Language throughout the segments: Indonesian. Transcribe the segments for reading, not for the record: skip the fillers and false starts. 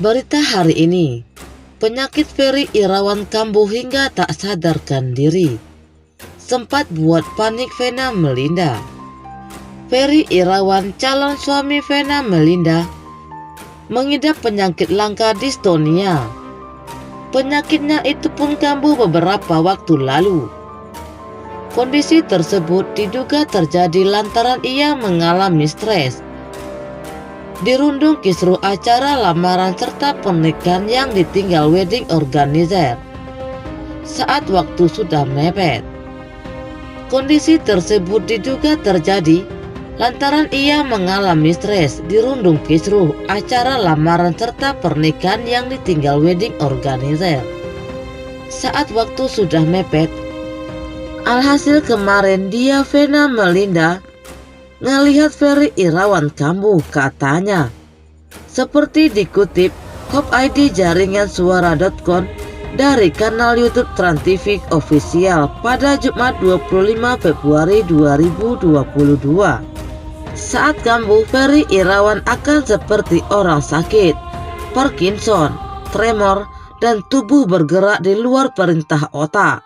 Berita hari ini, penyakit Ferry Irawan kambuh hingga tak sadarkan diri. Sempat buat panik Vena Melinda. Ferry Irawan, calon suami Vena Melinda, mengidap penyakit langka distonia. Penyakitnya itu pun kambuh beberapa waktu lalu. Kondisi tersebut diduga terjadi lantaran ia mengalami stres, dirundung kisruh acara lamaran serta pernikahan yang ditinggal wedding organizer saat waktu sudah mepet. Kondisi tersebut diduga terjadi lantaran ia mengalami stres, dirundung kisruh acara lamaran serta pernikahan yang ditinggal wedding organizer saat waktu sudah mepet. Alhasil kemarin dia Vena Melinda ngelihat Ferry Irawan kambuh, katanya. Seperti dikutip Hope ID jaringan suara.com dari kanal YouTube Trans TV Official pada Jumat 25 Februari 2022. Saat kambuh, Ferry Irawan akan seperti orang sakit, Parkinson, tremor, dan tubuh bergerak di luar perintah otak.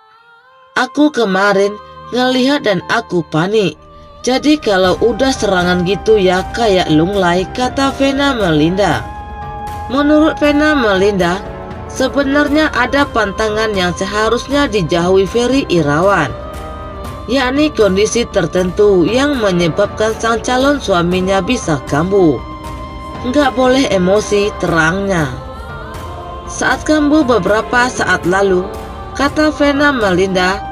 Aku kemarin ngelihat dan aku panik. Jadi kalau udah serangan gitu ya kayak lunglai, kata Vena Melinda. Menurut Vena Melinda, sebenarnya ada pantangan yang seharusnya dijauhi Ferry Irawan, yakni kondisi tertentu yang menyebabkan sang calon suaminya bisa kambuh. Nggak boleh emosi, terangnya. Saat kambuh beberapa saat lalu, kata Vena Melinda,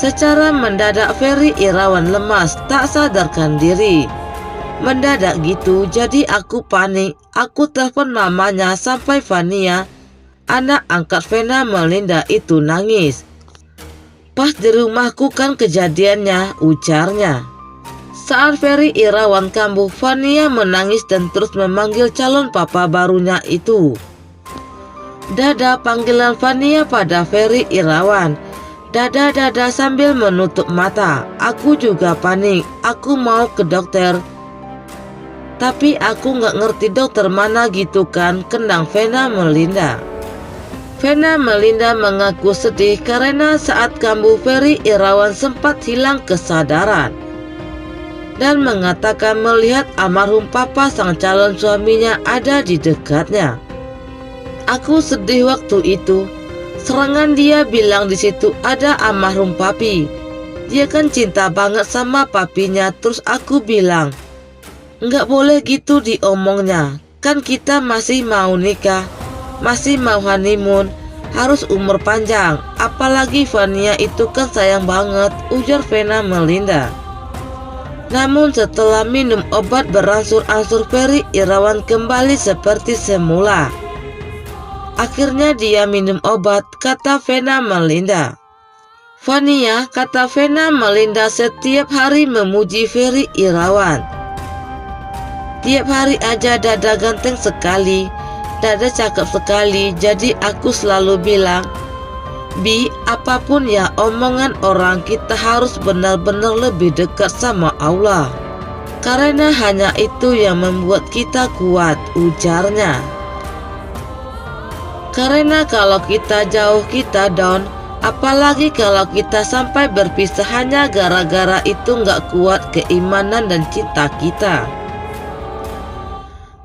secara mendadak Ferry Irawan lemas, tak sadarkan diri. Mendadak gitu, jadi aku panik. Aku telepon mamanya sampai Vania, anak angkat Vena Melinda itu, nangis. Pas di rumahku kan kejadiannya, ujarnya. Saat Ferry Irawan kambuh, Vania menangis dan terus memanggil calon papa barunya itu. Dada, panggilan Vania pada Ferry Irawan. Dada, dada, sambil menutup mata. Aku juga panik. Aku mau ke dokter, tapi aku nggak ngerti dokter mana gitu kan, kendang Vena Melinda. Vena Melinda mengaku sedih karena saat kambuh Ferry Irawan sempat hilang kesadaran dan mengatakan melihat almarhum papa sang calon suaminya ada di dekatnya. Aku sedih waktu itu. Serangan, dia bilang di situ ada almarhum papi. Dia kan cinta banget sama papinya. Terus aku bilang, nggak boleh gitu diomongnya. Kan kita masih mau nikah, masih mau honeymoon, harus umur panjang. Apalagi Vania itu kan sayang banget, ujar Vena Melinda. Namun setelah minum obat berangsur-angsur Ferry Irawan kembali seperti semula. Akhirnya dia minum obat, kata Vena Melinda. Vania, kata Vena Melinda, setiap hari memuji Ferry Irawan. Tiap hari aja dada ganteng sekali, dada cakep sekali. Jadi aku selalu bilang, Bi, apapun ya omongan orang, kita harus benar-benar lebih dekat sama Allah. Karena hanya itu yang membuat kita kuat, ujarnya. Karena kalau kita jauh, kita down. Apalagi kalau kita sampai berpisah hanya gara-gara itu nggak kuat keimanan dan cinta kita.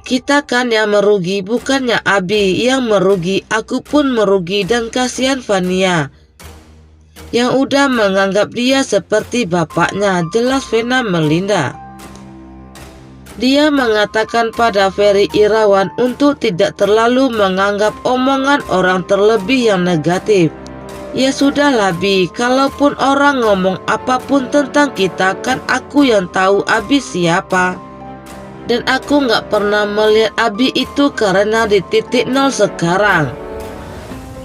Kita kan yang merugi, bukannya Abi yang merugi. Aku pun merugi dan kasihan Vania yang udah menganggap dia seperti bapaknya, jelas Vena Melinda. Dia mengatakan pada Ferry Irawan untuk tidak terlalu menganggap omongan orang, terlebih yang negatif. Ya sudahlah Bi, kalaupun orang ngomong apapun tentang kita, kan aku yang tahu Abi siapa. Dan aku nggak pernah melihat Abi itu karena di titik nol sekarang.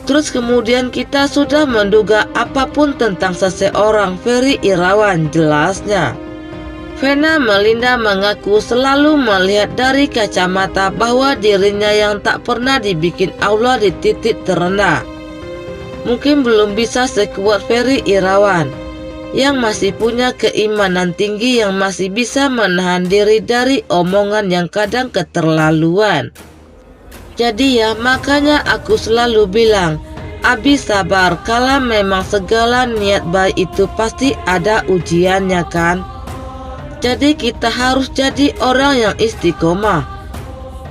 Terus kemudian kita sudah menduga apapun tentang seseorang, Ferry Irawan, jelasnya. Vena Melinda mengaku selalu melihat dari kacamata bahwa dirinya yang tak pernah dibikin Allah di titik terendah. Mungkin belum bisa sekuat Ferry Irawan, yang masih punya keimanan tinggi, yang masih bisa menahan diri dari omongan yang kadang keterlaluan. Jadi ya makanya aku selalu bilang, Abi sabar, kalau memang segala niat baik itu pasti ada ujiannya kan. Jadi kita harus jadi orang yang istiqomah.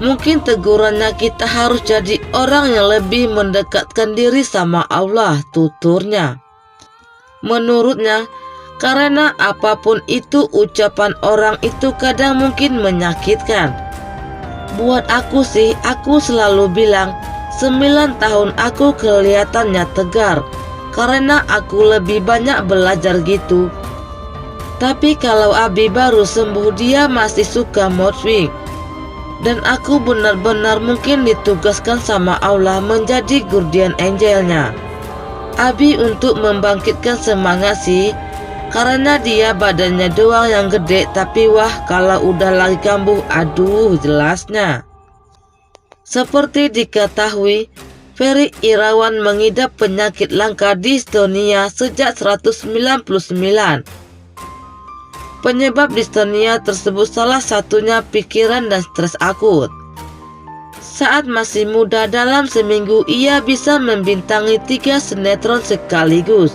Mungkin tegurannya kita harus jadi orang yang lebih mendekatkan diri sama Allah, tuturnya. Menurutnya, karena apapun itu ucapan orang itu kadang mungkin menyakitkan. Buat aku sih, aku selalu bilang 9 tahun aku kelihatannya tegar karena aku lebih banyak belajar gitu. Tapi kalau Abi baru sembuh dia masih suka mood swing. Dan aku benar-benar mungkin ditugaskan sama Allah menjadi guardian angelnya Abi untuk membangkitkan semangat sih. Karena dia badannya doang yang gede, tapi wah kalau udah lagi kambuh, aduh jelasnya. Seperti diketahui, Ferry Irawan mengidap penyakit langka dystonia sejak 199. Penyebab dystonia tersebut salah satunya pikiran dan stres akut. Saat masih muda dalam seminggu ia bisa membintangi 3 sinetron sekaligus.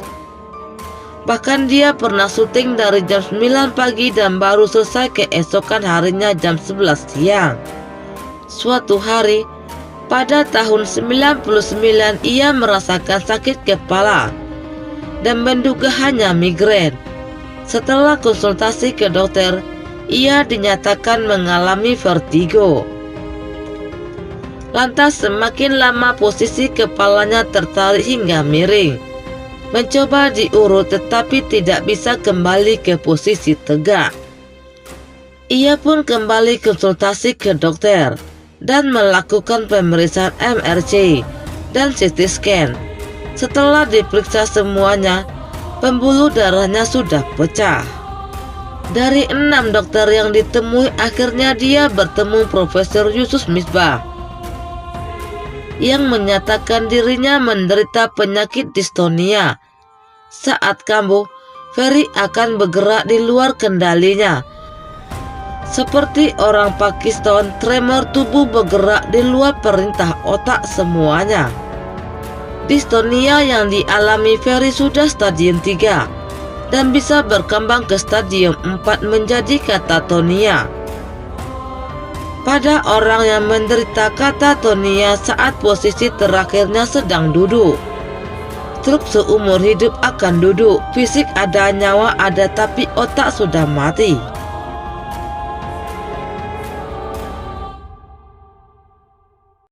Bahkan dia pernah syuting dari jam 9 pagi dan baru selesai keesokan harinya jam 11 siang. Suatu hari, pada tahun 99 ia merasakan sakit kepala dan menduga hanya migrain. Setelah konsultasi ke dokter, ia dinyatakan mengalami vertigo. Lantas semakin lama posisi kepalanya tertarik hingga miring. Mencoba diurut tetapi tidak bisa kembali ke posisi tegak. Ia pun kembali konsultasi ke dokter dan melakukan pemeriksaan MRI dan CT scan. Setelah diperiksa semuanya, pembuluh darahnya sudah pecah. Dari 6 dokter yang ditemui, akhirnya dia bertemu Profesor Yusuf Misbah yang menyatakan dirinya menderita penyakit dystonia. Saat kambuh, Ferry akan bergerak di luar kendalinya. Seperti orang Pakistan, tremor tubuh bergerak di luar perintah otak semuanya. Dystonia yang dialami Ferry sudah stadium 3 dan bisa berkembang ke stadium 4 menjadi katatonia. Pada orang yang menderita katatonia saat posisi terakhirnya sedang duduk, truk seumur hidup akan duduk, fisik ada, nyawa ada, tapi otak sudah mati.